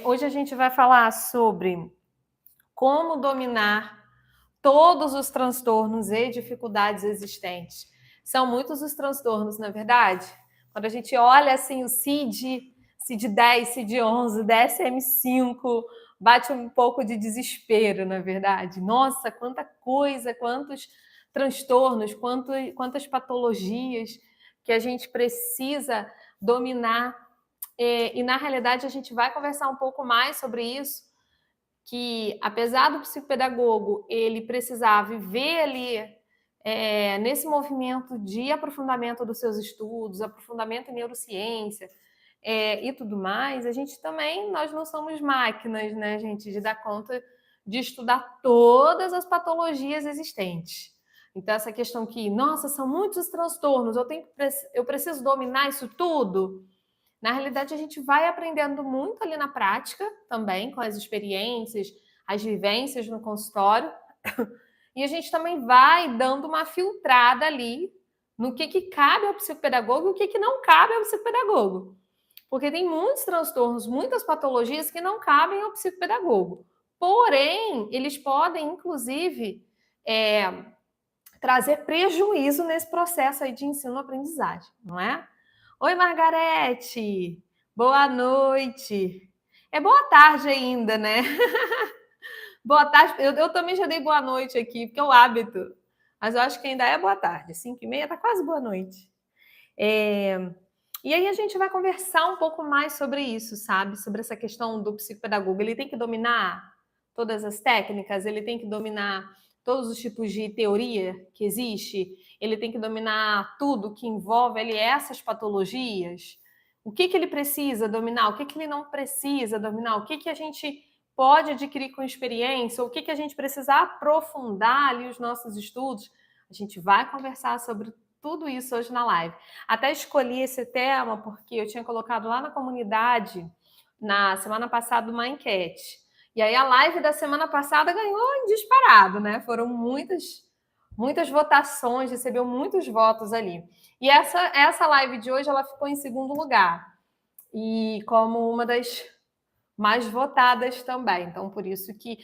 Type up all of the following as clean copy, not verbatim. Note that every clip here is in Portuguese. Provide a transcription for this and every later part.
Hoje a gente vai falar sobre como dominar todos os transtornos e dificuldades existentes. São muitos os transtornos, na verdade. Quando a gente olha assim o CID-10, CID-11, DSM-5, bate um pouco de desespero, na verdade. Nossa, quanta coisa, quantos transtornos, quantas patologias que a gente precisa dominar. E na realidade a gente vai conversar um pouco mais sobre isso, que apesar do psicopedagogo ele precisar viver ali nesse movimento de aprofundamento dos seus estudos, aprofundamento em neurociência e tudo mais, a gente também, nós não somos máquinas, né, gente, de dar conta de estudar todas as patologias existentes. Então, essa questão que, nossa, são muitos transtornos, eu preciso dominar isso tudo. Na realidade, a gente vai aprendendo muito ali na prática também, com as experiências, as vivências no consultório. E a gente também vai dando uma filtrada ali no que cabe ao psicopedagogo e o que não cabe ao psicopedagogo. Porque tem muitos transtornos, muitas patologias que não cabem ao psicopedagogo. Porém, eles podem, inclusive, trazer prejuízo nesse processo aí de ensino-aprendizagem, não é? Oi, Margarete! Boa noite! É boa tarde ainda, né? Boa tarde. Eu também já dei boa noite aqui, porque é o hábito. Mas eu acho que ainda é boa tarde. 5h30 tá quase boa noite. E aí a gente vai conversar um pouco mais sobre isso, sabe? Sobre essa questão do psicopedagogo. Ele tem que dominar todas as técnicas, ele tem que dominar todos os tipos de teoria que existe, ele tem que dominar tudo que envolve ali essas patologias. O que ele precisa dominar, o que ele não precisa dominar, o que a gente pode adquirir com experiência, ou o que a gente precisa aprofundar ali os nossos estudos. A gente vai conversar sobre tudo isso hoje na live. Até escolhi esse tema porque eu tinha colocado lá na comunidade, na semana passada, uma enquete. E aí a live da semana passada ganhou em disparado, né? Foram muitas votações, recebeu muitos votos ali. E essa live de hoje, ela ficou em segundo lugar. E como uma das mais votadas também. Então, por isso que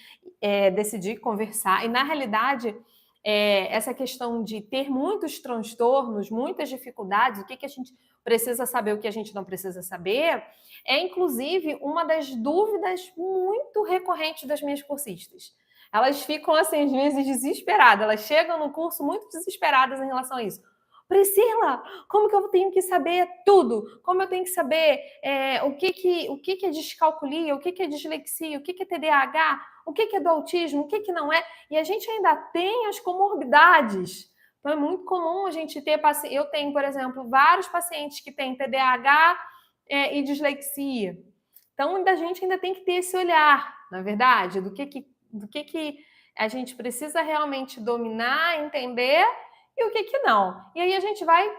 decidi conversar. E, na realidade, essa questão de ter muitos transtornos, muitas dificuldades, o que a gente precisa saber, o que a gente não precisa saber, é, inclusive, uma das dúvidas muito recorrentes das minhas cursistas. Elas ficam, assim, às vezes, desesperadas. Elas chegam no curso muito desesperadas em relação a isso. Priscila, como que eu tenho que saber tudo? Como eu tenho que saber o que é descalculia, o que é dislexia, o que é TDAH, o que é do autismo, o que não é? E a gente ainda tem as comorbidades. Então, é muito comum a gente ter pacientes. Eu tenho, por exemplo, vários pacientes que têm TDAH e dislexia. Então, a gente ainda tem que ter esse olhar, na verdade, do que a gente precisa realmente dominar, entender e o que não. E aí a gente vai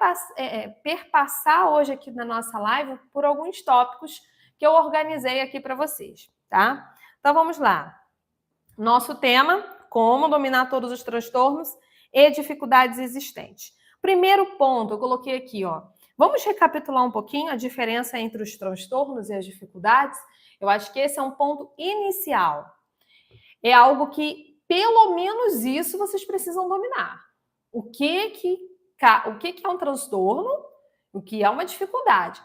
perpassar hoje aqui na nossa live por alguns tópicos que eu organizei aqui para vocês, tá? Então vamos lá. Nosso tema, como dominar todos os transtornos e dificuldades existentes. Primeiro ponto, eu coloquei aqui, ó. Vamos recapitular um pouquinho a diferença entre os transtornos e as dificuldades? Eu acho que esse é um ponto inicial. É algo que, pelo menos isso, vocês precisam dominar. O que é um transtorno, o que é uma dificuldade.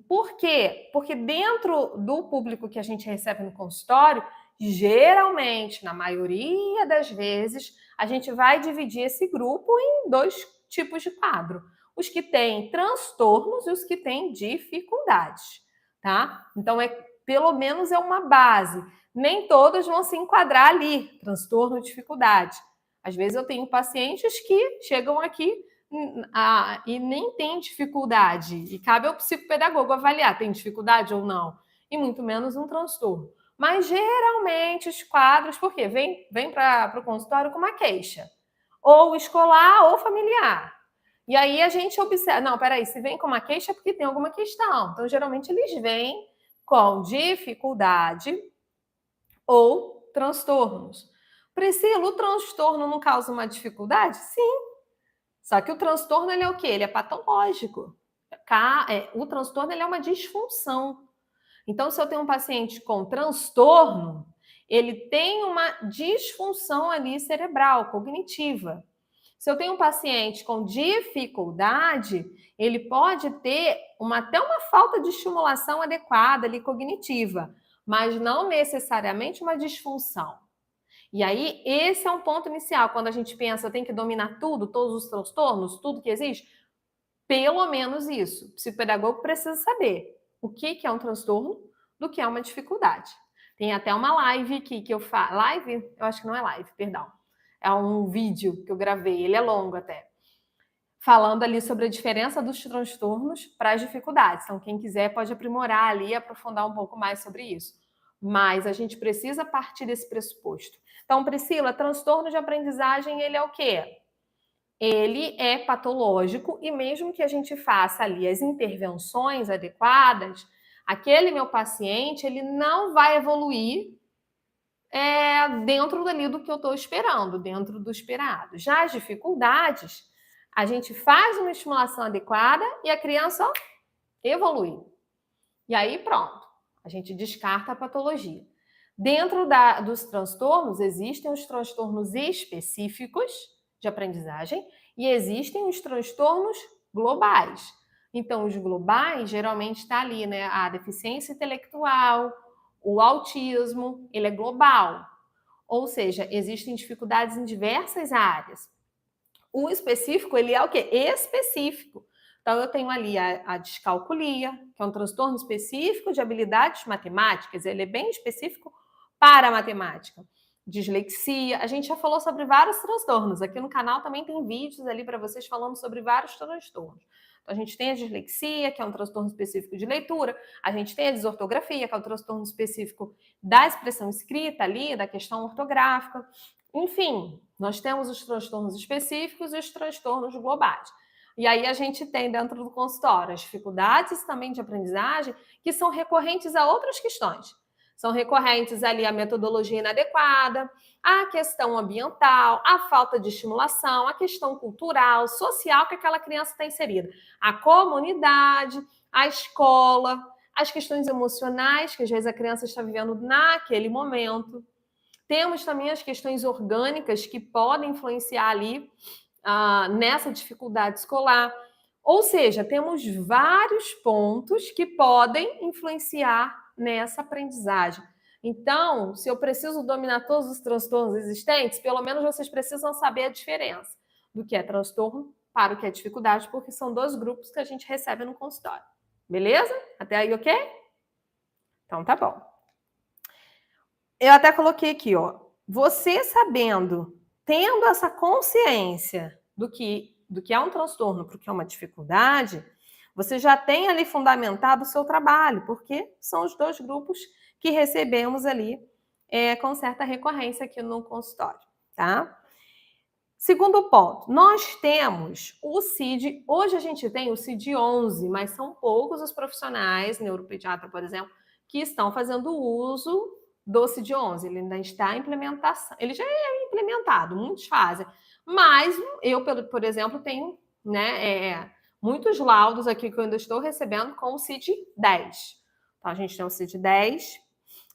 Por quê? Porque dentro do público que a gente recebe no consultório, geralmente, na maioria das vezes, a gente vai dividir esse grupo em dois tipos de quadro. Os que têm transtornos e os que têm dificuldades, tá? Então, pelo menos é uma base. Nem todos vão se enquadrar ali, transtorno e dificuldade. Às vezes eu tenho pacientes que chegam aqui e nem têm dificuldade. E cabe ao psicopedagogo avaliar, tem dificuldade ou não. E muito menos um transtorno. Mas geralmente os quadros, por quê? Vem para o consultório com uma queixa. Ou escolar ou familiar. E aí a gente observa, não, peraí, se vem com uma queixa é porque tem alguma questão. Então, geralmente eles vêm com dificuldade ou transtornos. Priscila, o transtorno não causa uma dificuldade? Sim. Só que o transtorno ele é o quê? Ele é patológico. O transtorno ele é uma disfunção. Então, se eu tenho um paciente com transtorno, ele tem uma disfunção ali cerebral, cognitiva. Se eu tenho um paciente com dificuldade, ele pode ter até uma falta de estimulação adequada ali cognitiva, mas não necessariamente uma disfunção. E aí, esse é um ponto inicial. Quando a gente pensa, tem que dominar tudo, todos os transtornos, tudo que existe, pelo menos isso. O psicopedagogo precisa saber o que é um transtorno do que é uma dificuldade. Tem até uma live aqui que eu faço. Live? Eu acho que não é live, perdão. É um vídeo que eu gravei, ele é longo até. Falando ali sobre a diferença dos transtornos para as dificuldades. Então, quem quiser pode aprimorar ali e aprofundar um pouco mais sobre isso. Mas a gente precisa partir desse pressuposto. Então, Priscila, transtorno de aprendizagem, ele é o quê? Ele é patológico e mesmo que a gente faça ali as intervenções adequadas, aquele meu paciente, ele não vai evoluir dentro dali do que eu estou esperando, dentro do esperado. Já as dificuldades, a gente faz uma estimulação adequada e a criança evolui. E aí pronto, a gente descarta a patologia. Dentro dos transtornos, existem os transtornos específicos de aprendizagem e existem os transtornos globais. Então, os globais geralmente está ali, né? A deficiência intelectual, o autismo, ele é global. Ou seja, existem dificuldades em diversas áreas. O específico, ele é o quê? Específico. Então, eu tenho ali a descalculia, que é um transtorno específico de habilidades matemáticas, ele é bem específico para a matemática. Dislexia, a gente já falou sobre vários transtornos. Aqui no canal também tem vídeos ali para vocês falando sobre vários transtornos. Então, a gente tem a dislexia, que é um transtorno específico de leitura, a gente tem a desortografia, que é um transtorno específico da expressão escrita ali, da questão ortográfica. Enfim, nós temos os transtornos específicos e os transtornos globais. E aí a gente tem dentro do consultório as dificuldades também de aprendizagem que são recorrentes a outras questões. São recorrentes ali a metodologia inadequada, a questão ambiental, a falta de estimulação, a questão cultural, social que aquela criança está inserida, a comunidade, a escola, as questões emocionais que às vezes a criança está vivendo naquele momento. Temos também as questões orgânicas que podem influenciar ali nessa dificuldade escolar. Ou seja, temos vários pontos que podem influenciar nessa aprendizagem. Então, se eu preciso dominar todos os transtornos existentes, pelo menos vocês precisam saber a diferença do que é transtorno para o que é dificuldade, porque são dois grupos que a gente recebe no consultório. Beleza? Até aí, ok? Então, tá bom. Eu até coloquei aqui, ó. Você sabendo, tendo essa consciência do que é um transtorno, porque é uma dificuldade, você já tem ali fundamentado o seu trabalho, porque são os dois grupos que recebemos ali com certa recorrência aqui no consultório, tá? Segundo ponto, nós temos o CID, hoje a gente tem o CID-11, mas são poucos os profissionais, neuropediatra, por exemplo, que estão fazendo uso do CID-11, ele ainda está em implementação, ele já é implementado, muitos fazem, mas eu, por exemplo, tenho muitos laudos aqui que eu ainda estou recebendo com o CID-10. Então, a gente tem o CID-10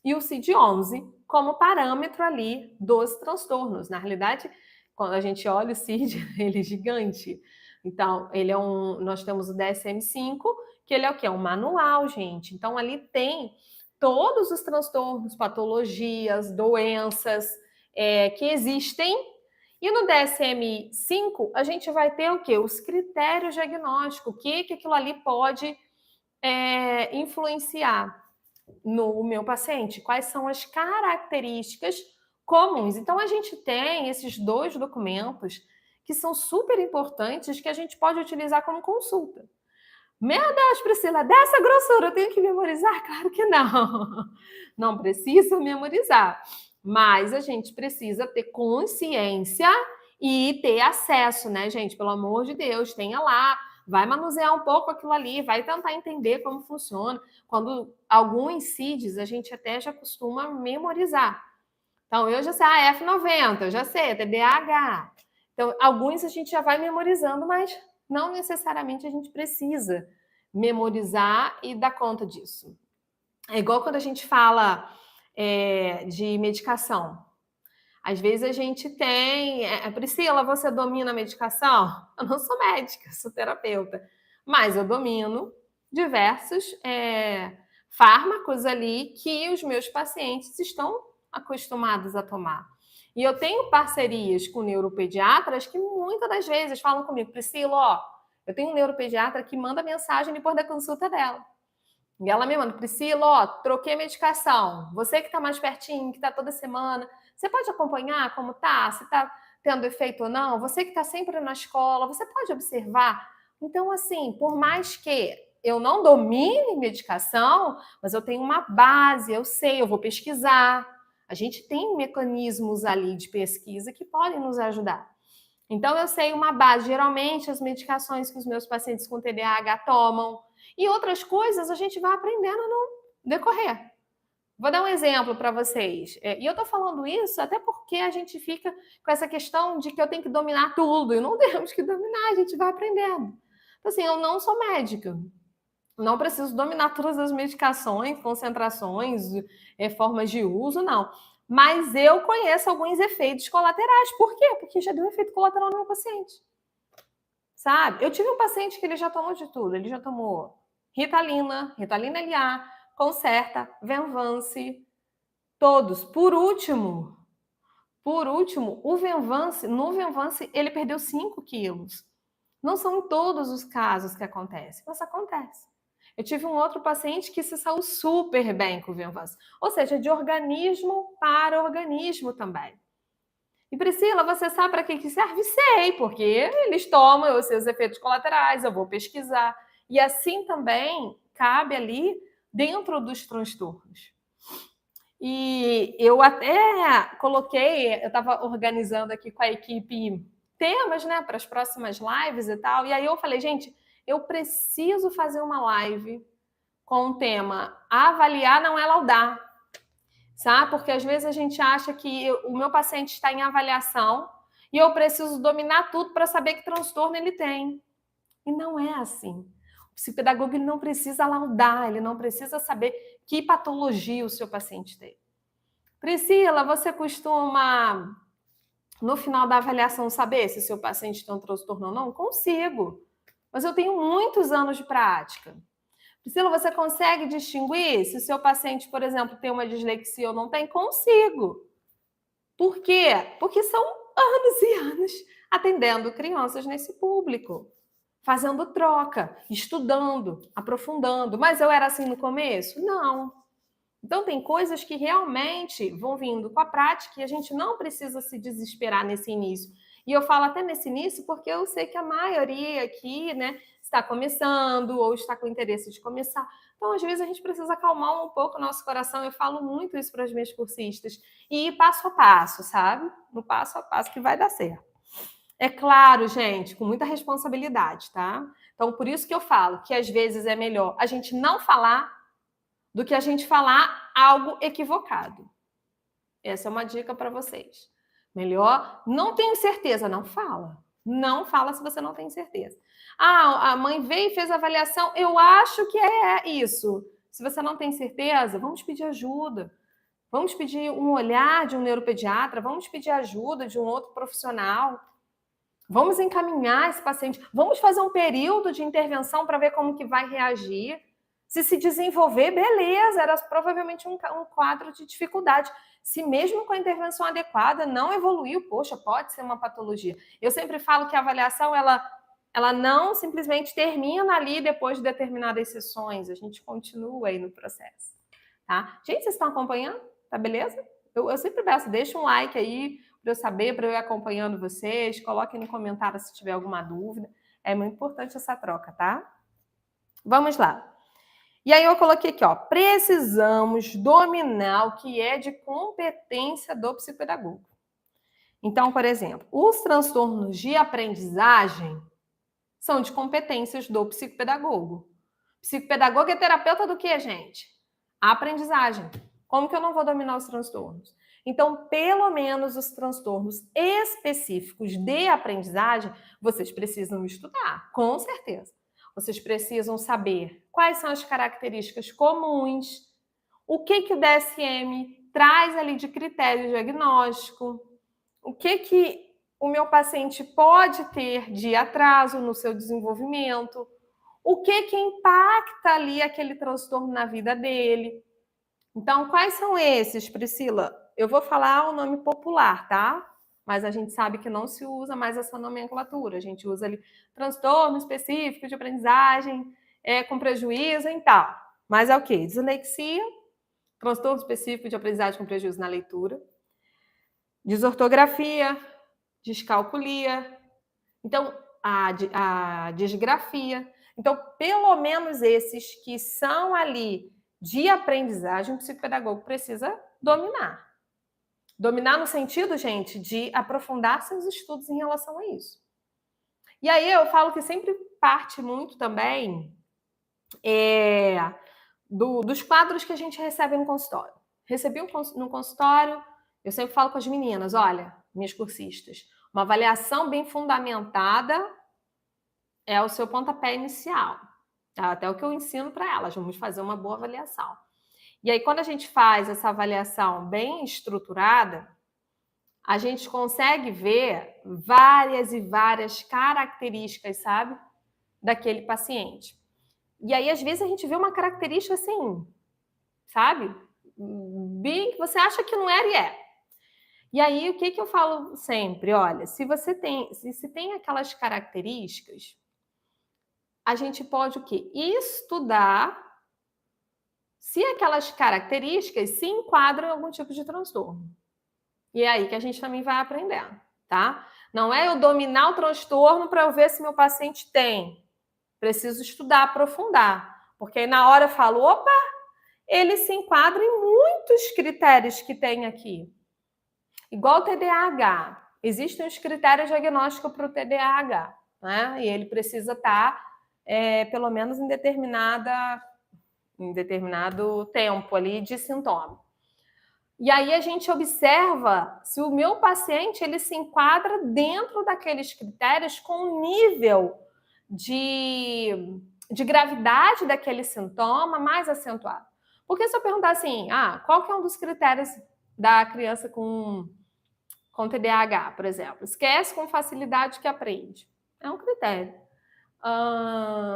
e o CID-11 como parâmetro ali dos transtornos. Na realidade, quando a gente olha o CID, ele é gigante. Então, nós temos o DSM-5, que ele é o quê? É um manual, gente. Então, ali tem todos os transtornos, patologias, doenças que existem. E no DSM-5, a gente vai ter o quê? Os critérios diagnósticos, o que aquilo ali pode influenciar no meu paciente, quais são as características comuns. Então, a gente tem esses dois documentos que são super importantes que a gente pode utilizar como consulta. Meu Deus, Priscila, dessa grossura eu tenho que memorizar? Claro que não. Não precisa memorizar. Mas a gente precisa ter consciência e ter acesso, né, gente? Pelo amor de Deus, tenha lá. Vai manusear um pouco aquilo ali, vai tentar entender como funciona. Quando alguns CIDs a gente até já costuma memorizar. Então, eu já sei a F90, eu já sei, TDAH. Então, alguns a gente já vai memorizando, mas não necessariamente a gente precisa memorizar e dar conta disso. É igual quando a gente fala de medicação. Às vezes a gente tem... Priscila, você domina a medicação? Eu não sou médica, sou terapeuta. Mas eu domino diversos fármacos ali que os meus pacientes estão acostumados a tomar. E eu tenho parcerias com neuropediatras que muitas das vezes falam comigo, Priscila, ó, eu tenho um neuropediatra que manda mensagem depois da consulta dela. E ela me manda, Priscila, ó, troquei a medicação. Você que está mais pertinho, que está toda semana, você pode acompanhar como tá? Se está tendo efeito ou não? Você que está sempre na escola, você pode observar? Então, assim, por mais que eu não domine medicação, mas eu tenho uma base, eu sei, eu vou pesquisar. A gente tem mecanismos ali de pesquisa que podem nos ajudar. Então, eu sei uma base. Geralmente, as medicações que os meus pacientes com TDAH tomam e outras coisas a gente vai aprendendo no decorrer. Vou dar um exemplo para vocês. E eu estou falando isso até porque a gente fica com essa questão de que eu tenho que dominar tudo. E não temos que dominar, a gente vai aprendendo. Então, assim, eu não sou médica. Não preciso dominar todas as medicações, concentrações, formas de uso, não. Mas eu conheço alguns efeitos colaterais. Por quê? Porque já deu efeito colateral no meu paciente. Sabe? Eu tive um paciente que ele já tomou de tudo. Ele já tomou Ritalina, Ritalina LA, Concerta, Venvance, todos. Por último, o Venvance, no Venvance, ele perdeu 5 quilos. Não são em todos os casos que acontece, mas acontece. Eu tive um outro paciente que se saiu super bem com o Venvance. Ou seja, de organismo para organismo também. E Priscila, você sabe para que serve? Sei, porque eles tomam os seus efeitos colaterais, eu vou pesquisar. E assim também cabe ali dentro dos transtornos. E eu até coloquei, eu estava organizando aqui com a equipe temas, né, para as próximas lives e tal. E aí eu falei, gente, eu preciso fazer uma live com o tema avaliar não é laudar. Sabe? Porque às vezes a gente acha que o meu paciente está em avaliação e eu preciso dominar tudo para saber que transtorno ele tem. E não é assim. O psicopedagogo ele não precisa laudar, ele não precisa saber que patologia o seu paciente tem. Priscila, você costuma, no final da avaliação, saber se o seu paciente tem um transtorno ou não? Consigo. Mas eu tenho muitos anos de prática. Priscila, você consegue distinguir se o seu paciente, por exemplo, tem uma dislexia ou não tem? Consigo. Por quê? Porque são anos e anos atendendo crianças nesse público, fazendo troca, estudando, aprofundando. Mas eu era assim no começo? Não. Então, tem coisas que realmente vão vindo com a prática e a gente não precisa se desesperar nesse início. E eu falo até nesse início porque eu sei que a maioria aqui, né, está começando ou está com interesse de começar. Então, às vezes, a gente precisa acalmar um pouco o nosso coração. Eu falo muito isso para as minhas cursistas. E ir passo a passo, sabe? No passo a passo que vai dar certo. É claro, gente, com muita responsabilidade, tá? Então, por isso que eu falo que às vezes é melhor a gente não falar do que a gente falar algo equivocado. Essa é uma dica para vocês. Melhor, não tenho certeza, não fala. Não fala se você não tem certeza. Ah, a mãe veio e fez a avaliação, eu acho que é isso. Se você não tem certeza, vamos pedir ajuda. Vamos pedir um olhar de um neuropediatra, vamos pedir ajuda de um outro profissional. Vamos encaminhar esse paciente, vamos fazer um período de intervenção para ver como que vai reagir. Se desenvolver, beleza, era provavelmente um quadro de dificuldade. Se mesmo com a intervenção adequada não evoluiu, poxa, pode ser uma patologia. Eu sempre falo que a avaliação, ela não simplesmente termina ali depois de determinadas sessões, a gente continua aí no processo, tá? Gente, vocês estão acompanhando? Tá beleza? Eu sempre peço, deixa um like aí para eu saber, para eu ir acompanhando vocês, coloquem no comentário se tiver alguma dúvida. É muito importante essa troca, tá? Vamos lá. E aí eu coloquei aqui, ó, precisamos dominar o que é de competência do psicopedagogo. Então, por exemplo, os transtornos de aprendizagem são de competências do psicopedagogo. Psicopedagogo é terapeuta do quê, gente? A aprendizagem. Como que eu não vou dominar os transtornos? Então, pelo menos os transtornos específicos de aprendizagem, vocês precisam estudar, com certeza. Vocês precisam saber quais são as características comuns, O que o DSM traz ali de critério diagnóstico, o que o meu paciente pode ter de atraso no seu desenvolvimento, o que impacta ali aquele transtorno na vida dele. Então, quais são esses, Priscila? Eu vou falar o nome popular, tá? Mas a gente sabe que não se usa mais essa nomenclatura. A gente usa ali transtorno específico de aprendizagem com prejuízo e tal. Mas é o quê? Dislexia, transtorno específico de aprendizagem com prejuízo na leitura, desortografia, descalculia, então a disgrafia. Então, pelo menos esses que são ali de aprendizagem, o psicopedagogo precisa dominar. Dominar no sentido, gente, de aprofundar seus estudos em relação a isso. E aí eu falo que sempre parte muito também dos quadros que a gente recebe no consultório. Recebi no consultório, eu sempre falo com as meninas, olha, minhas cursistas, uma avaliação bem fundamentada é o seu pontapé inicial. Tá? Até o que eu ensino para elas, vamos fazer uma boa avaliação. E aí, quando a gente faz essa avaliação bem estruturada, a gente consegue ver várias e várias características, sabe, daquele paciente. E aí, às vezes, a gente vê uma característica assim, sabe, bem que você acha que não era e é. E aí, o que eu falo sempre? Olha, se tem aquelas características, a gente pode o quê? Estudar se aquelas características se enquadram em algum tipo de transtorno. E é aí que a gente também vai aprendendo, tá? Não é eu dominar o transtorno para eu ver se meu paciente tem. Preciso estudar, aprofundar. Porque aí na hora eu falo, opa, ele se enquadra em muitos critérios que tem aqui. Igual o TDAH. Existem os critérios diagnósticos para o TDAH, né? E ele precisa estar, pelo menos, em determinado tempo ali de sintoma. E aí a gente observa se o meu paciente ele se enquadra dentro daqueles critérios com nível de gravidade daquele sintoma mais acentuado. Porque se eu perguntar assim, qual que é um dos critérios da criança com TDAH, por exemplo? Esquece com facilidade que aprende. É um critério.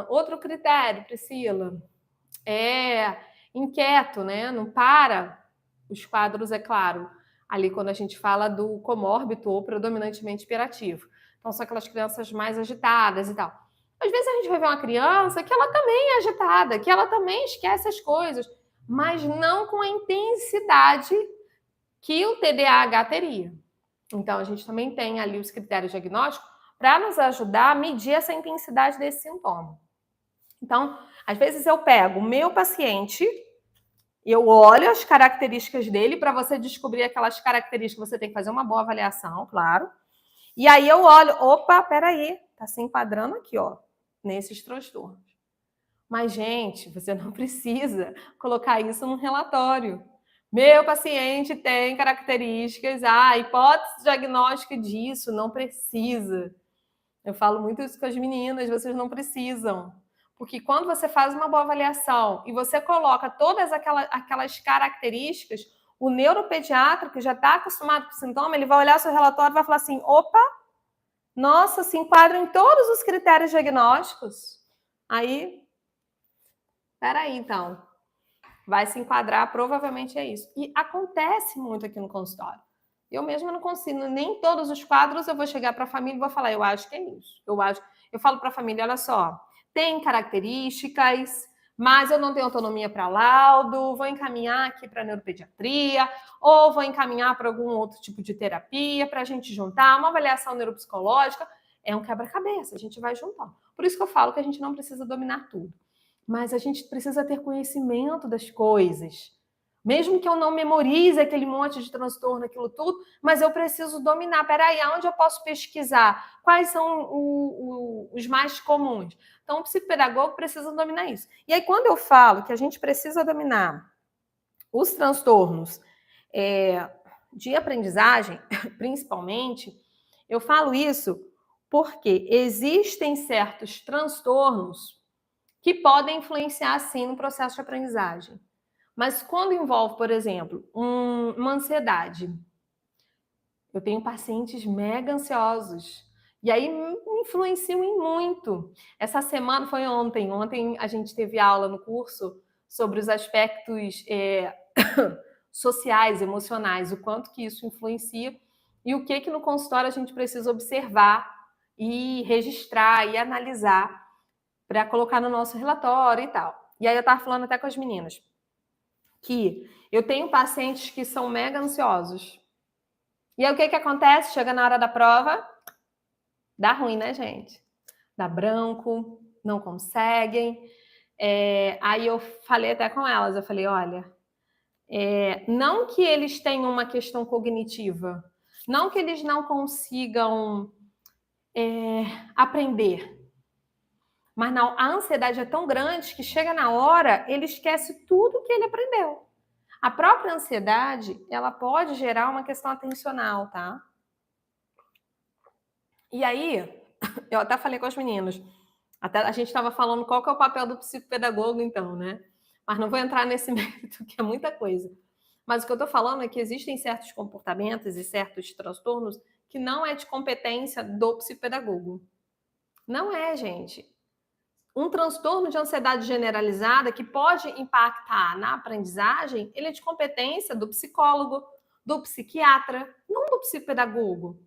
Outro critério, Priscila, é inquieto, né? Não para. Os quadros, é claro, ali quando a gente fala do comórbido ou predominantemente hiperativo. Então, são aquelas crianças mais agitadas e tal. Às vezes a gente vai ver uma criança que ela também é agitada, que ela também esquece as coisas, mas não com a intensidade que o TDAH teria. Então, a gente também tem ali os critérios diagnósticos para nos ajudar a medir essa intensidade desse sintoma. Então, às vezes eu pego o meu paciente, eu olho as características dele, para você descobrir aquelas características, você tem que fazer uma boa avaliação, claro. E aí eu olho, opa, peraí, tá se enquadrando aqui, ó, nesses transtornos. Mas, gente, você não precisa colocar isso num relatório. Meu paciente tem características, hipótese diagnóstica disso, não precisa. Eu falo muito isso com as meninas, vocês não precisam. Porque quando você faz uma boa avaliação e você coloca todas aquelas características, o neuropediatra, que já está acostumado com o sintoma, ele vai olhar seu relatório e vai falar assim, opa, nossa, se enquadra em todos os critérios diagnósticos. Aí, peraí, então. Vai se enquadrar, provavelmente é isso. E acontece muito aqui no consultório. Eu mesma não consigo, nem todos os quadros eu vou chegar para a família e vou falar, eu acho que é isso. Eu falo para a família, olha só, tem características, mas eu não tenho autonomia para laudo, vou encaminhar aqui para neuropediatria, ou vou encaminhar para algum outro tipo de terapia, para a gente juntar, uma avaliação neuropsicológica, é um quebra-cabeça, a gente vai juntar. Por isso que eu falo que a gente não precisa dominar tudo. Mas a gente precisa ter conhecimento das coisas. Mesmo que eu não memorize aquele monte de transtorno, aquilo tudo, mas eu preciso dominar. Peraí, aonde eu posso pesquisar? Quais são os mais comuns? Então, o psicopedagogo precisa dominar isso. E aí, quando eu falo que a gente precisa dominar os transtornos de aprendizagem, principalmente, eu falo isso porque existem certos transtornos que podem influenciar, sim, no processo de aprendizagem. Mas quando envolve, por exemplo, uma ansiedade, eu tenho pacientes mega ansiosos. E aí me influenciam em muito. Essa semana foi ontem. Ontem a gente teve aula no curso sobre os aspectos sociais, emocionais, o quanto que isso influencia e o que no consultório a gente precisa observar e registrar e analisar para colocar no nosso relatório e tal. E aí eu estava falando até com as meninas que eu tenho pacientes que são mega ansiosos. E aí o que acontece? Chega na hora da prova, dá ruim, né, gente? Dá branco, não conseguem. Aí eu falei até com elas, eu falei, olha, não que eles tenham uma questão cognitiva, não que eles não consigam aprender, mas não, a ansiedade é tão grande que chega na hora, ele esquece tudo que ele aprendeu. A própria ansiedade, ela pode gerar uma questão atencional, tá? E aí, eu até falei com os meninos, até a gente estava falando qual que é o papel do psicopedagogo, então, né? Mas não vou entrar nesse mérito, que é muita coisa. Mas o que eu estou falando é que existem certos comportamentos e certos transtornos que não é de competência do psicopedagogo. Não é, gente. Um transtorno de ansiedade generalizada que pode impactar na aprendizagem, ele é de competência do psicólogo, do psiquiatra, não do psicopedagogo.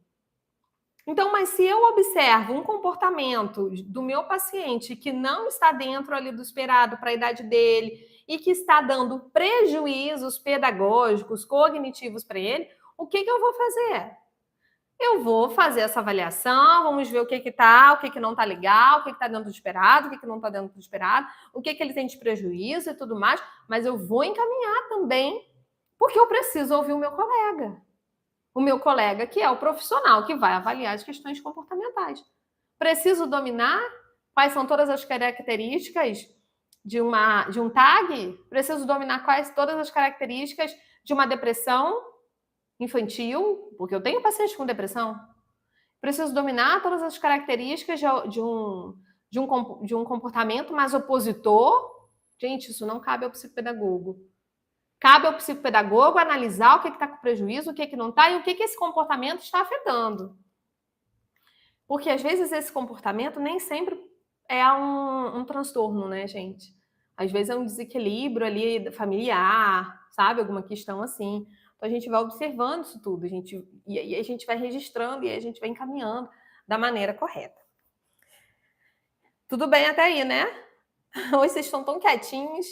Então, mas se eu observo um comportamento do meu paciente que não está dentro ali do esperado para a idade dele e que está dando prejuízos pedagógicos, cognitivos para ele, o que eu vou fazer? Eu vou fazer essa avaliação, vamos ver o que está, o que não está legal, o que está dentro do esperado, o que não está dentro do esperado, o que ele tem de prejuízo e tudo mais, mas eu vou encaminhar também, porque eu preciso ouvir o meu colega. O meu colega, que é o profissional que vai avaliar as questões comportamentais. Preciso dominar quais são todas as características de um TAG? Preciso dominar todas as características de uma depressão infantil, porque eu tenho pacientes com depressão. Preciso dominar todas as características de um comportamento mais opositor. Gente, isso não cabe ao psicopedagogo. Cabe ao psicopedagogo analisar o que está com prejuízo, o que não está e o que esse comportamento está afetando. Porque, às vezes, esse comportamento nem sempre é um transtorno, né, gente? Às vezes é um desequilíbrio ali familiar, sabe? Alguma questão assim. Então, a gente vai observando isso tudo, e a gente vai registrando e a gente vai encaminhando da maneira correta. Tudo bem até aí, né? Hoje vocês estão tão quietinhos.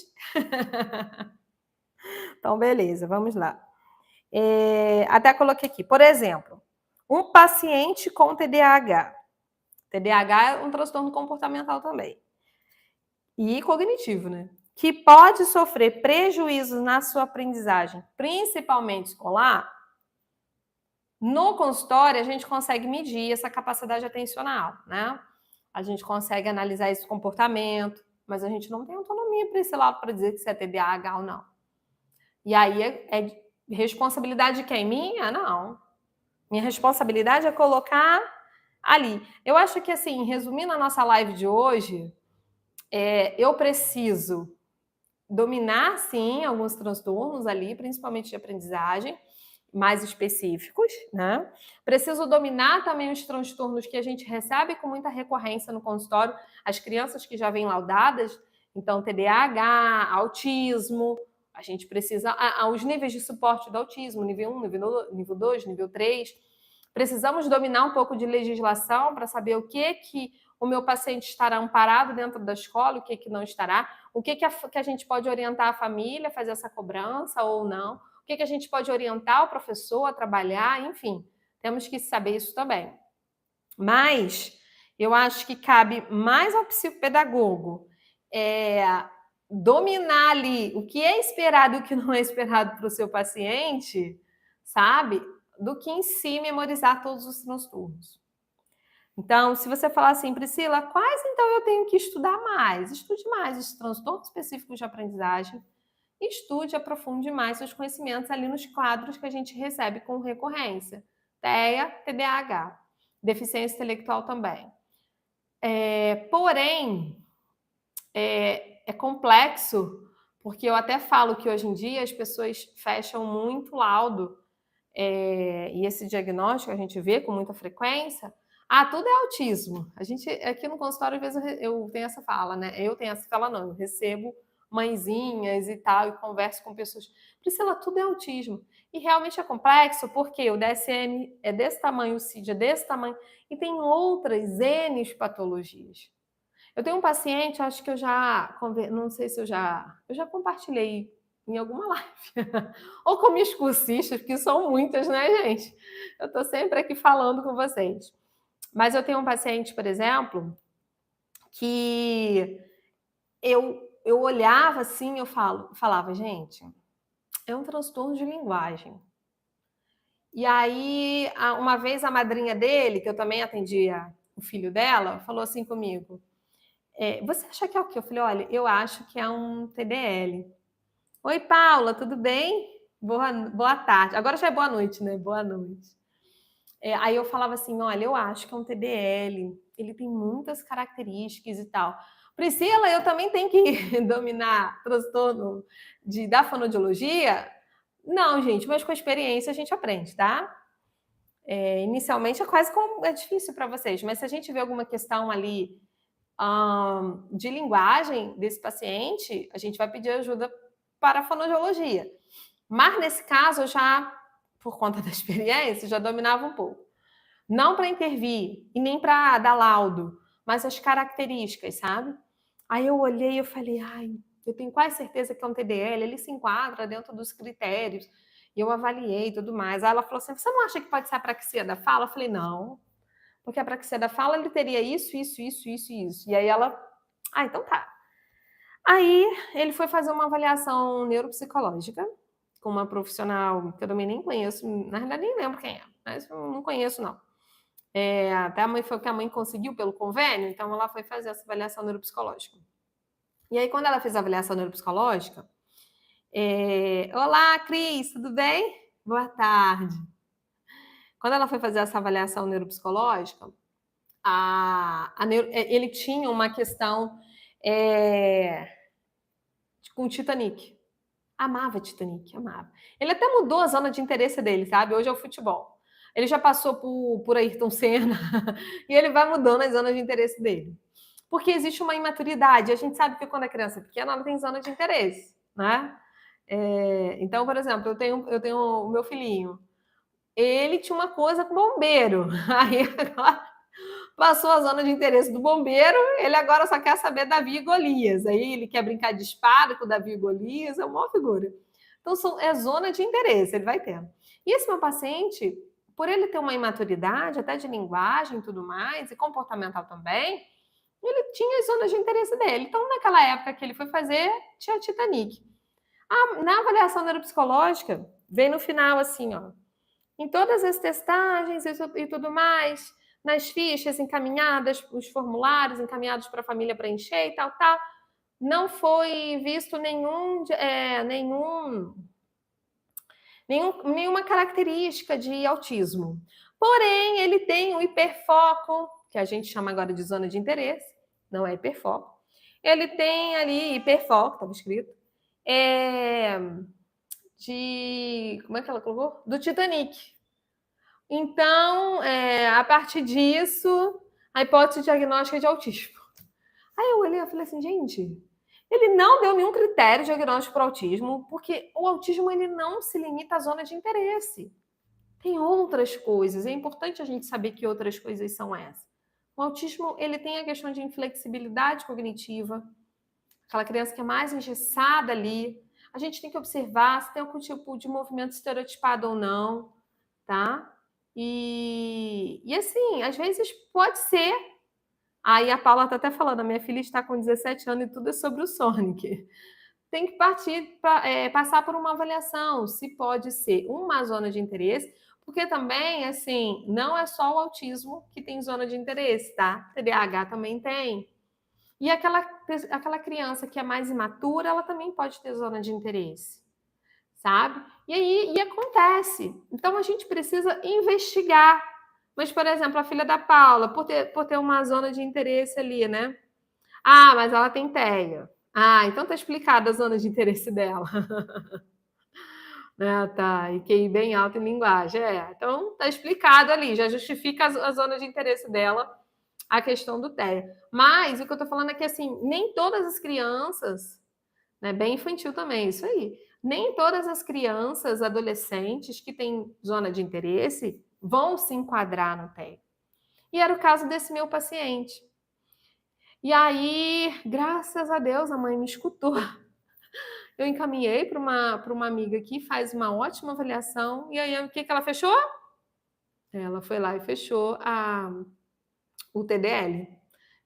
Então, beleza, vamos lá. Até coloquei aqui, por exemplo, um paciente com TDAH. TDAH é um transtorno comportamental também. E cognitivo, né? Que pode sofrer prejuízos na sua aprendizagem, principalmente escolar. No consultório, a gente consegue medir essa capacidade atencional, né? A gente consegue analisar esse comportamento, mas a gente não tem autonomia para esse lado para dizer que isso é TDAH ou não. E aí é responsabilidade de quem? Minha? Não. Minha responsabilidade é colocar ali. Eu acho que, assim, resumindo a nossa live de hoje, eu preciso dominar, sim, alguns transtornos ali, principalmente de aprendizagem, mais específicos, né? Preciso dominar também os transtornos que a gente recebe com muita recorrência no consultório, as crianças que já vêm laudadas, então TDAH, autismo, a gente precisa, os níveis de suporte do autismo, nível 1, nível 2, nível 3, precisamos dominar um pouco de legislação para saber o que o meu paciente estará amparado dentro da escola, o que não estará, o que a gente pode orientar a família a fazer essa cobrança ou não, o que a gente pode orientar o professor a trabalhar, enfim, temos que saber isso também. Mas eu acho que cabe mais ao psicopedagogo dominar ali o que é esperado e o que não é esperado para o seu paciente, sabe? Do que em si memorizar todos os transtornos. Então, se você falar assim, Priscila, quais então eu tenho que estudar mais? Estude mais os transtornos específicos de aprendizagem, estude, aprofunde mais seus conhecimentos ali nos quadros que a gente recebe com recorrência. TEA, TDAH, deficiência intelectual também. Porém, é complexo, Porque eu até falo que hoje em dia as pessoas fecham muito laudo, e esse diagnóstico a gente vê com muita frequência. Ah, tudo é autismo. A gente, aqui no consultório, às vezes eu tenho essa fala, né? Eu tenho essa fala, não, eu recebo mãezinhas e tal, e converso com pessoas. Priscila, tudo é autismo. E realmente é complexo, porque o DSM é desse tamanho, o CID é desse tamanho, e tem outras N patologias. Eu tenho um paciente, acho que eu já, não sei se eu já compartilhei em alguma live, ou com minhas cursistas, porque são muitas, né, gente? Eu estou sempre aqui falando com vocês. Mas eu tenho um paciente, por exemplo, que eu olhava assim, falava, gente, é um transtorno de linguagem. E aí, uma vez a madrinha dele, que eu também atendia o filho dela, falou assim comigo, você acha que é o quê? Eu falei, olha, eu acho que é um TDL. Oi, Paula, tudo bem? Boa tarde. Agora já é boa noite, né? Boa noite. Aí eu falava assim, olha, eu acho que é um TDL. Ele tem muitas características e tal. Priscila, eu também tenho que dominar transtorno da fonoaudiologia? Não, gente, mas com a experiência a gente aprende, tá? Inicialmente é difícil para vocês, mas se a gente vê alguma questão ali de linguagem desse paciente, a gente vai pedir ajuda para a fonoaudiologia. Mas nesse caso, eu já, por conta da experiência, já dominava um pouco. Não para intervir e nem para dar laudo, mas as características, sabe? Aí eu olhei e falei, ai, eu tenho quase certeza que é um TDL, ele se enquadra dentro dos critérios. E eu avaliei e tudo mais. Aí ela falou assim, você não acha que pode ser apraxia da fala? Eu falei, não, porque a apraxia da fala ele teria isso, isso, isso, isso e isso. E aí ela, então tá. Aí ele foi fazer uma avaliação neuropsicológica com uma profissional que eu também nem conheço, na verdade nem lembro quem é, mas não conheço não. Até foi o que a mãe conseguiu pelo convênio, então ela foi fazer essa avaliação neuropsicológica. E aí quando ela fez a avaliação neuropsicológica, olá, Cris, tudo bem? Boa tarde. Quando ela foi fazer essa avaliação neuropsicológica, ele tinha uma questão com o Titanic. Amava Titanic, amava. Ele até mudou a zona de interesse dele, sabe? Hoje é o futebol. Ele já passou por Ayrton Senna e ele vai mudando as zonas de interesse dele. Porque existe uma imaturidade. A gente sabe que quando a criança é pequena, ela tem zona de interesse, né? Então, por exemplo, eu tenho o meu filhinho. Ele tinha uma coisa com bombeiro. Aí agora passou a zona de interesse do bombeiro, ele agora só quer saber Davi e Golias. Aí ele quer brincar de espada com Davi e Golias, é uma figura. Então, é zona de interesse, ele vai tendo. E esse meu paciente, por ele ter uma imaturidade, até de linguagem e tudo mais, e comportamental também, ele tinha as zonas de interesse dele. Então, naquela época que ele foi fazer, tinha Titanic. Na avaliação neuropsicológica, vem no final assim, ó. Em todas as testagens e tudo mais, nas fichas encaminhadas, os formulários encaminhados para a família preencher e tal, tal, não foi visto nenhuma característica de autismo. Porém, ele tem um hiperfoco, que a gente chama agora de zona de interesse, não é hiperfoco. Ele tem ali hiperfoco, estava escrito, como é que ela colocou? Do Titanic. Então, a partir disso, a hipótese diagnóstica é de autismo. Aí eu olhei e falei assim, gente, ele não deu nenhum critério diagnóstico para autismo, porque o autismo ele não se limita à zona de interesse. Tem outras coisas, é importante a gente saber que outras coisas são essas. O autismo ele tem a questão de inflexibilidade cognitiva, aquela criança que é mais engessada ali. A gente tem que observar se tem algum tipo de movimento estereotipado ou não, tá? E assim, às vezes pode ser. Aí a Paula está até falando, a minha filha está com 17 anos e tudo é sobre o Sonic. Tem que passar por uma avaliação, se pode ser uma zona de interesse, porque também, assim, não é só o autismo que tem zona de interesse, tá? TDAH também tem. E aquela criança que é mais imatura, ela também pode ter zona de interesse, sabe? E acontece. Então a gente precisa investigar. Mas, por exemplo, a filha da Paula, por ter uma zona de interesse ali, né? Mas ela tem TEA. Ah, então tá explicada a zona de interesse dela. Ah, tá. E QI bem alto em linguagem. Então tá explicado ali, já justifica a zona de interesse dela, a questão do TEA. Mas o que eu tô falando é que, assim, nem todas as crianças, né, bem infantil também, isso aí, nem todas as crianças, adolescentes que têm zona de interesse vão se enquadrar no TEA. E era o caso desse meu paciente. E aí, graças a Deus, a mãe me escutou. Eu encaminhei para uma amiga que faz uma ótima avaliação. E aí, o que ela fechou? Ela foi lá e fechou o TDL.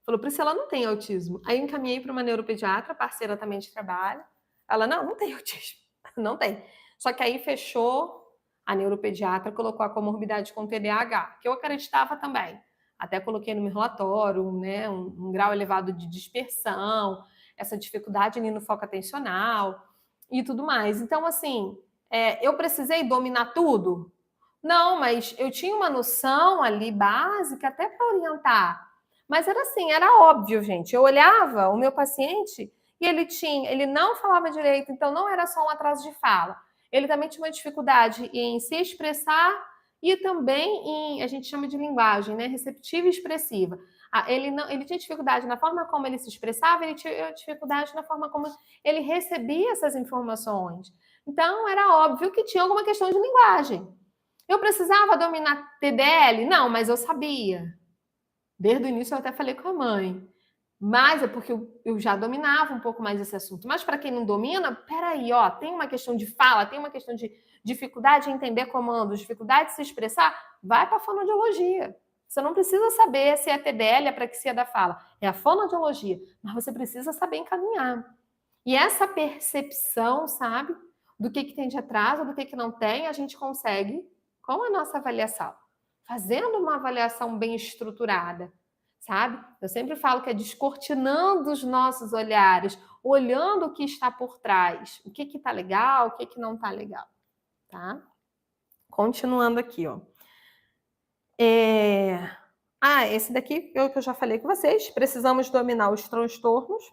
Falou, Priscila, não tem autismo. Aí eu encaminhei para uma neuropediatra, parceira também de trabalho. Ela, não tem autismo. Não tem. Só que aí fechou, a neuropediatra colocou a comorbidade com TDAH, que eu acreditava também. Até coloquei no meu relatório, né, um grau elevado de dispersão, essa dificuldade no foco atencional e tudo mais. Então, assim, eu precisei dominar tudo? Não, mas eu tinha uma noção ali básica até para orientar. Mas era assim, era óbvio, gente. Eu olhava o meu paciente e ele não falava direito, então não era só um atraso de fala. Ele também tinha uma dificuldade em se expressar e também em, a gente chama de linguagem, né, receptiva e expressiva. Ele tinha dificuldade na forma como ele se expressava, ele tinha dificuldade na forma como ele recebia essas informações. Então era óbvio que tinha alguma questão de linguagem. Eu precisava dominar TDL? Não, mas eu sabia. Desde o início eu até falei com a mãe. Mas é porque eu já dominava um pouco mais esse assunto. Mas para quem não domina, peraí, ó, tem uma questão de fala, tem uma questão de dificuldade em entender comandos, dificuldade de se expressar, vai para a fonoaudiologia. Você não precisa saber se é TDL, a praxia da fala. É a fonoaudiologia. Mas você precisa saber encaminhar. E essa percepção, sabe, do que tem de atraso, do que não tem, a gente consegue com a nossa avaliação. Fazendo uma avaliação bem estruturada, sabe? Eu sempre falo que é descortinando os nossos olhares, olhando o que está por trás, o que está legal, o que não está legal, tá? Continuando aqui, ó. Esse daqui é o que eu já falei com vocês. Precisamos dominar os transtornos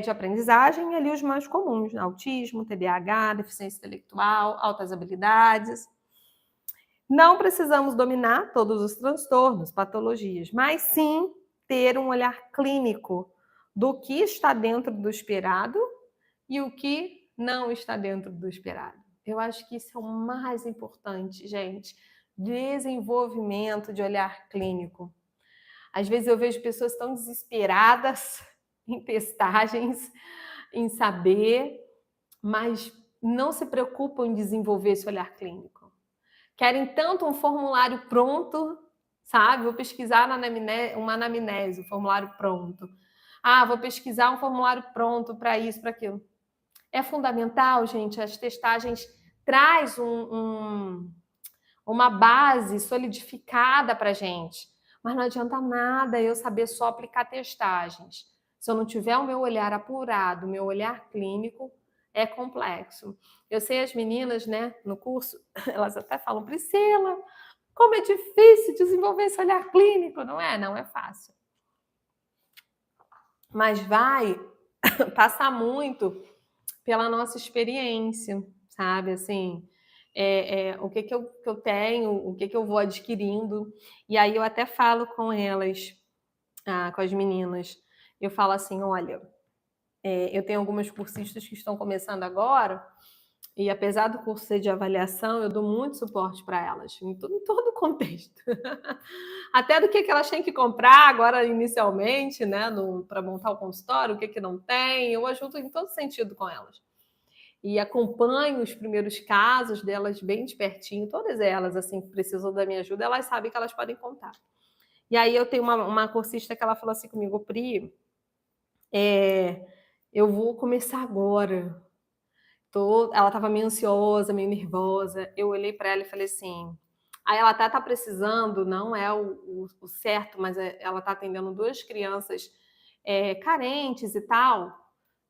de aprendizagem e ali os mais comuns, né? Autismo, TDAH, deficiência intelectual, altas habilidades. Não precisamos dominar todos os transtornos, patologias, mas sim ter um olhar clínico do que está dentro do esperado e o que não está dentro do esperado. Eu acho que isso é o mais importante, gente. Desenvolvimento de olhar clínico. Às vezes eu vejo pessoas tão desesperadas em testagens, em saber, mas não se preocupam em desenvolver esse olhar clínico. Querem tanto um formulário pronto, sabe? Vou pesquisar uma anamnese, um formulário pronto. Vou pesquisar um formulário pronto para isso, para aquilo. É fundamental, gente, as testagens traz uma base solidificada para a gente. Mas não adianta nada eu saber só aplicar testagens. Se eu não tiver o meu olhar apurado, o meu olhar clínico, é complexo. Eu sei as meninas, né, no curso, elas até falam, Priscila, como é difícil desenvolver esse olhar clínico. Não é? Não é fácil. Mas vai passar muito pela nossa experiência, sabe? Assim, o que eu tenho, o que eu vou adquirindo. E aí eu até falo com elas, com as meninas, eu falo assim, olha, eu tenho algumas cursistas que estão começando agora, e apesar do curso ser de avaliação, eu dou muito suporte para elas, em todo o contexto. Até do que elas têm que comprar agora inicialmente, né, para montar o consultório, o que não tem, eu ajudo em todo sentido com elas. E acompanho os primeiros casos delas bem de pertinho, todas elas, assim, que precisam da minha ajuda, elas sabem que elas podem contar. E aí eu tenho uma cursista que ela falou assim comigo, Pri, eu vou começar agora. Ela estava meio ansiosa, meio nervosa. Eu olhei para ela e falei assim, aí ela tá precisando, não é o certo, mas ela tá atendendo 2 crianças carentes e tal.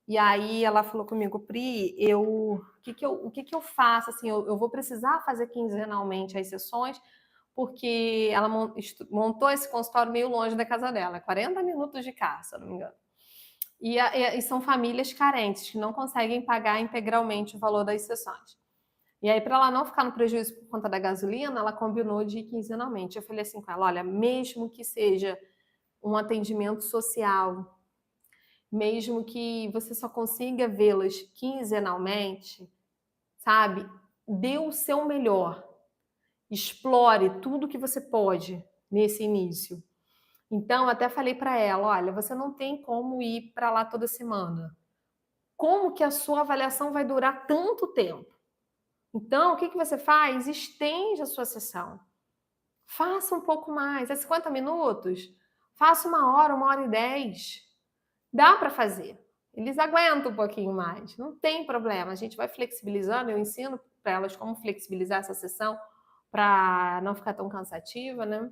E aí ela falou comigo, Pri, o que eu faço? Assim, eu vou precisar fazer quinzenalmente as sessões, porque ela montou esse consultório meio longe da casa dela, 40 minutos de carro, se eu não me engano. E são famílias carentes, que não conseguem pagar integralmente o valor das sessões. E aí, para ela não ficar no prejuízo por conta da gasolina, ela combinou de ir quinzenalmente. Eu falei assim com ela: olha, mesmo que seja um atendimento social, mesmo que você só consiga vê-las quinzenalmente, sabe? Dê o seu melhor. Explore tudo que você pode nesse início. Então, até falei para ela: olha, você não tem como ir para lá toda semana. Como que a sua avaliação vai durar tanto tempo? Então, o que você faz? Estende a sua sessão. Faça um pouco mais. É 50 minutos? Faça 1 hora, 1 hora e 10. Dá para fazer. Eles aguentam um pouquinho mais. Não tem problema. A gente vai flexibilizando. Eu ensino para elas como flexibilizar essa sessão para não ficar tão cansativa, né?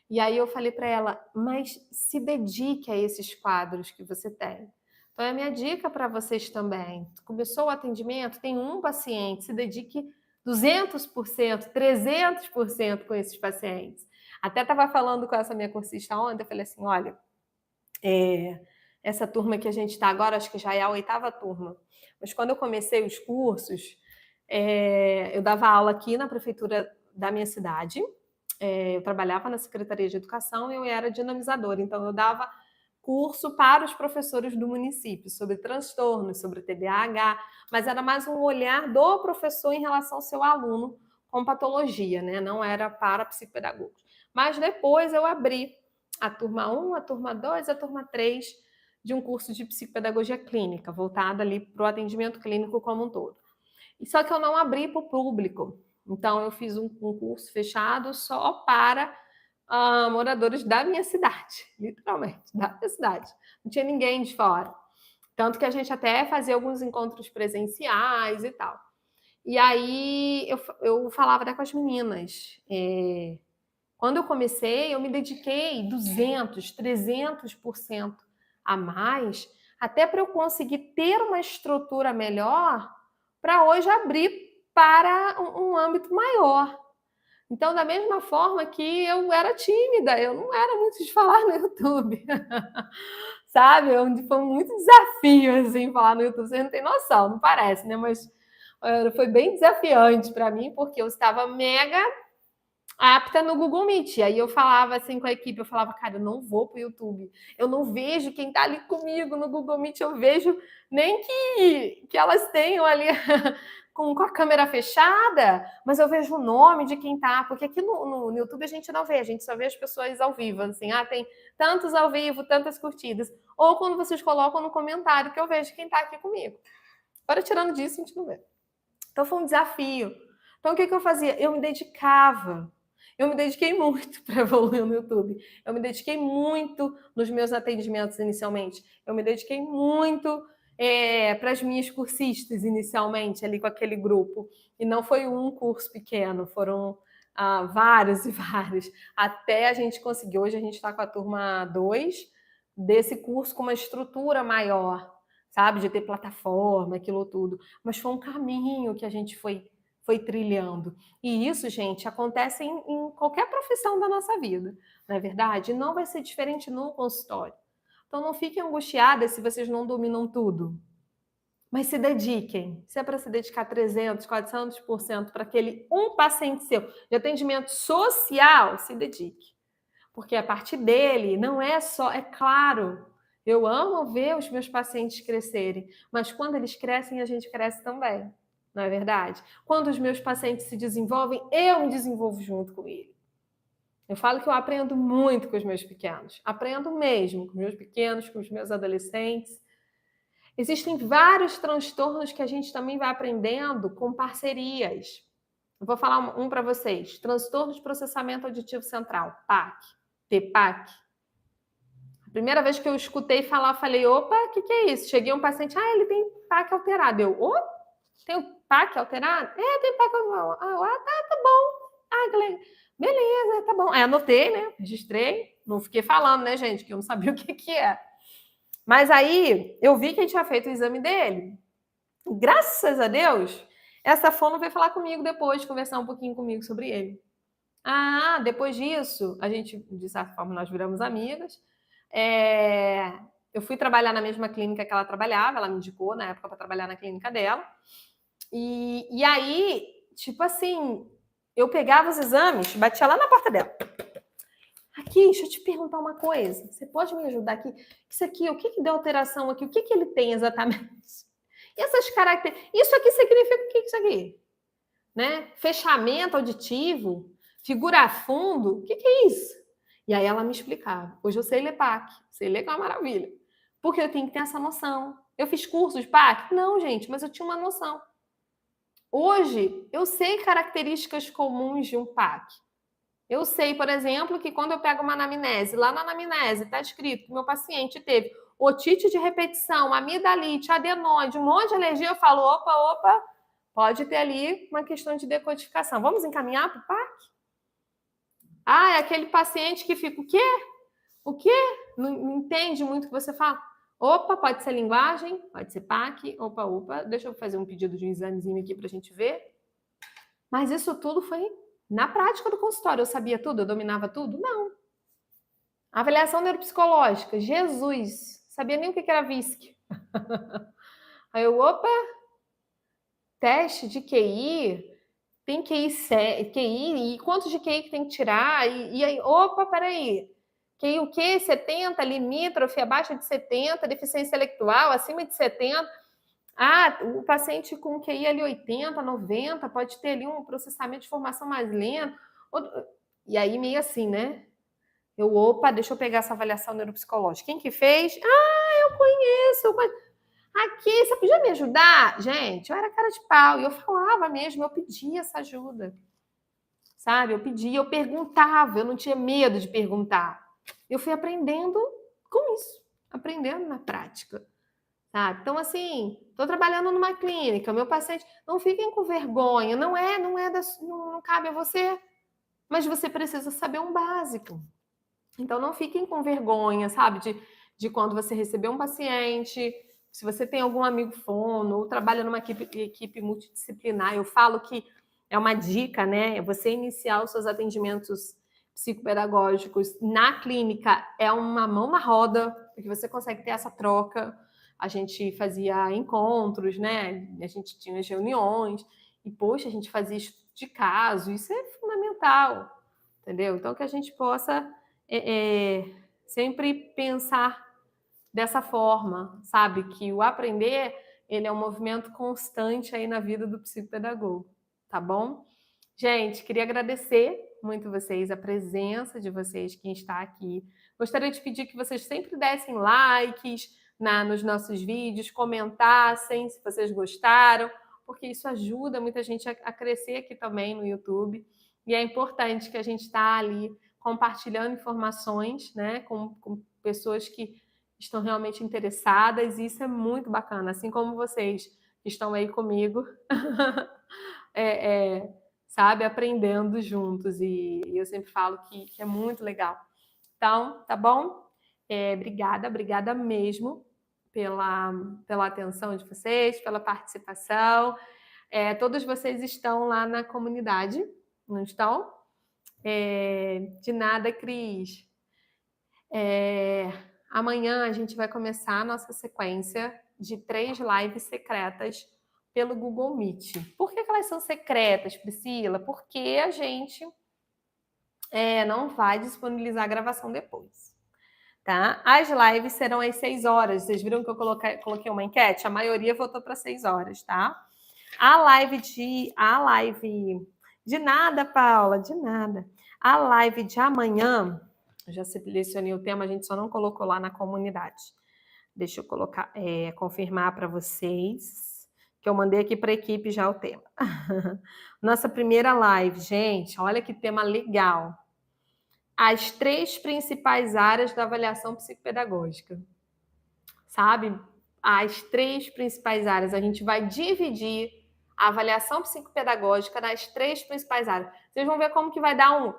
E aí eu falei para ela, mas se dedique a esses quadros que você tem. Então é a minha dica para vocês também. Começou o atendimento, tem um paciente, se dedique 200%, 300% com esses pacientes. Até estava falando com essa minha cursista ontem, eu falei assim, olha, essa turma que a gente está agora, acho que já é a 8ª turma, mas quando eu comecei os cursos, eu dava aula aqui na prefeitura da minha cidade, eu trabalhava na Secretaria de Educação e eu era dinamizadora, então eu dava curso para os professores do município sobre transtornos, sobre TDAH, mas era mais um olhar do professor em relação ao seu aluno com patologia, né? Não era para psicopedagogos. Mas depois eu abri a turma 1, a turma 2, a turma 3 de um curso de psicopedagogia clínica, voltado ali para o atendimento clínico como um todo. Só que eu não abri para o público. Então, eu fiz um curso fechado só para moradores da minha cidade, literalmente, da minha cidade. Não tinha ninguém de fora. Tanto que a gente até fazia alguns encontros presenciais e tal. E aí, eu falava até com as meninas. Quando eu comecei, eu me dediquei 200%, 300% a mais, até para eu conseguir ter uma estrutura melhor para hoje abrir para um âmbito maior. Então, da mesma forma que eu era tímida, eu não era muito de falar no YouTube. Sabe? Foi muito desafio, assim, falar no YouTube. Você não tem noção, não parece, né? Mas foi bem desafiante para mim, porque eu estava mega apta no Google Meet. Aí eu falava assim com a equipe, eu falava, cara, eu não vou pro YouTube. Eu não vejo quem tá ali comigo no Google Meet, eu vejo nem que elas tenham ali com a câmera fechada, mas eu vejo o nome de quem tá, porque aqui no YouTube a gente não vê, a gente só vê as pessoas ao vivo, assim, tem tantos ao vivo, tantas curtidas. Ou quando vocês colocam no comentário que eu vejo quem tá aqui comigo. Agora, tirando disso, a gente não vê. Então foi um desafio. Então o que eu fazia? Eu me dedicava. Eu me dediquei muito para evoluir no YouTube. Eu me dediquei muito nos meus atendimentos inicialmente. Eu me dediquei muito para as minhas cursistas inicialmente, ali com aquele grupo. E não foi um curso pequeno, foram vários e vários. Até a gente conseguir. Hoje a gente está com a turma 2 desse curso com uma estrutura maior, sabe? De ter plataforma, aquilo tudo. Mas foi um caminho que a gente foi trilhando. E isso, gente, acontece em qualquer profissão da nossa vida, não é verdade? Não vai ser diferente no consultório. Então não fiquem angustiadas se vocês não dominam tudo. Mas se dediquem. Se é para se dedicar 300%, 400% para aquele um paciente seu de atendimento social, se dedique. Porque a partir dele não é só, é claro, eu amo ver os meus pacientes crescerem, mas quando eles crescem, a gente cresce também. Não é verdade? Quando os meus pacientes se desenvolvem, eu me desenvolvo junto com ele. Eu falo que eu aprendo muito com os meus pequenos. Aprendo mesmo com os meus pequenos, com os meus adolescentes. Existem vários transtornos que a gente também vai aprendendo com parcerias. Eu vou falar um para vocês. Transtorno de processamento auditivo central, PAC, TPAC. A primeira vez que eu escutei falar, falei, opa, o que é isso? Cheguei um paciente, ele tem PAC alterado. Eu, tem o PAC alterado? Tem PAC alterado. Tá bom. Beleza, tá bom. Aí anotei, né? Registrei. Não fiquei falando, né, gente? Que eu não sabia o que é. Mas aí, eu vi que a gente tinha feito o exame dele. Graças a Deus, essa fono veio falar comigo depois, conversar um pouquinho comigo sobre ele. Depois disso, a gente, de certa forma, nós viramos amigas. Eu fui trabalhar na mesma clínica que ela trabalhava, ela me indicou na época para trabalhar na clínica dela. E aí, tipo assim, eu pegava os exames, batia lá na porta dela. Aqui, deixa eu te perguntar uma coisa. Você pode me ajudar aqui? Isso aqui, o que que deu alteração aqui? O que que ele tem exatamente? E essas características. Isso aqui significa o que isso aqui? Né? Fechamento auditivo, figura fundo, o que que é isso? E aí ela me explicava. Hoje eu sei ler PAC, sei ler que é uma maravilha. Porque eu tenho que ter essa noção. Eu fiz cursos de PAC? Não, gente, mas eu tinha uma noção. Hoje, eu sei características comuns de um PAC. Eu sei, por exemplo, que quando eu pego uma anamnese, lá na anamnese está escrito que meu paciente teve otite de repetição, amidalite, adenoide, um monte de alergia, eu falo, opa, pode ter ali uma questão de decodificação. Vamos encaminhar para o PAC? Ah, é aquele paciente que fica o quê? O quê? Não entende muito o que você fala? Opa, pode ser linguagem, pode ser PAC, opa, deixa eu fazer um pedido de um examezinho aqui para a gente ver. Mas isso tudo foi na prática do consultório. Eu sabia tudo? Eu dominava tudo? Não. Avaliação neuropsicológica. Jesus! Sabia nem o que era VISC. Aí eu, teste de QI, tem QI, e quantos de QI que tem que tirar? E aí, peraí. QI o quê? 70, limítrofe, abaixo de 70, deficiência intelectual, acima de 70. Ah, o paciente com QI ali 80, 90, pode ter ali um processamento de informação mais lento. E aí, meio assim, né? Deixa eu pegar essa avaliação neuropsicológica. Quem que fez? Eu conheço. Aqui, você podia me ajudar? Gente, eu era cara de pau. E eu falava mesmo, eu pedia essa ajuda. Sabe? Eu pedia, eu perguntava. Eu não tinha medo de perguntar. Eu fui aprendendo com isso. Aprendendo na prática. Sabe? Então, assim, estou trabalhando numa clínica, meu paciente, não fiquem com vergonha, não cabe a você, mas você precisa saber um básico. Então, não fiquem com vergonha, sabe, de quando você receber um paciente, se você tem algum amigo fono, ou trabalha numa equipe multidisciplinar, eu falo que é uma dica, né? Você iniciar os seus atendimentos psicopedagógicos na clínica é uma mão na roda, porque você consegue ter essa troca. A gente fazia encontros, né? A gente tinha as reuniões, e, poxa, a gente fazia estudo de caso, isso é fundamental, entendeu? Então, que a gente possa sempre pensar dessa forma, sabe? Que o aprender, ele é um movimento constante aí na vida do psicopedagogo, tá bom? Gente, queria agradecer muito vocês, a presença de vocês, quem está aqui. Gostaria de pedir que vocês sempre dessem likes nos nossos vídeos, comentassem se vocês gostaram, porque isso ajuda muita gente a crescer aqui também no YouTube. E é importante que a gente está ali compartilhando informações, né, com pessoas que estão realmente interessadas, e isso é muito bacana, assim como vocês que estão aí comigo, sabe, aprendendo juntos, e eu sempre falo que é muito legal. Então, tá bom? Obrigada mesmo pela atenção de vocês, pela participação. Todos vocês estão lá na comunidade, não estão? De nada, Cris. Amanhã a gente vai começar a nossa sequência de 3 lives secretas pelo Google Meet. Por que elas são secretas, Priscila? Porque a gente não vai disponibilizar a gravação depois. Tá? As lives serão às 6 horas. Vocês viram que eu coloquei uma enquete? A maioria votou para 6 horas, tá? A live de nada, Paula, de nada. A live de amanhã, eu já selecionei o tema, a gente só não colocou lá na comunidade. Deixa eu colocar, confirmar para vocês, que eu mandei aqui para a equipe já o tema. Nossa primeira live, gente, olha que tema legal. As 3 principais áreas da avaliação psicopedagógica. Sabe? As 3 principais áreas. A gente vai dividir a avaliação psicopedagógica nas 3 principais áreas. Vocês vão ver como que vai dar um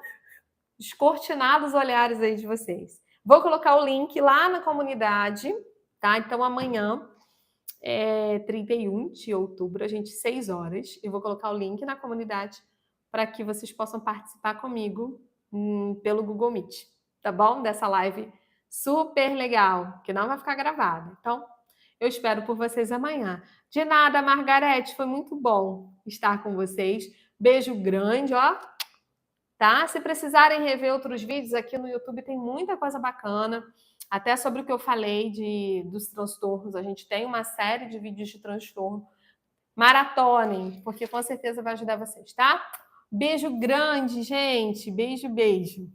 descortinar dos olhares aí de vocês. Vou colocar o link lá na comunidade, tá? Então, amanhã, 31 de outubro, a gente, 6 horas, eu vou colocar o link na comunidade para que vocês possam participar comigo pelo Google Meet, tá bom? Dessa live Super legal, que não vai ficar gravado. Então, eu espero por vocês amanhã. De nada, Margarete, foi muito bom estar com vocês. Beijo grande, ó. Tá? Se precisarem rever outros vídeos aqui no YouTube, tem muita coisa bacana. Até sobre o que eu falei dos transtornos. A gente tem uma série de vídeos de transtorno. Maratonem, porque com certeza vai ajudar vocês, tá? Beijo grande, gente. Beijo, beijo.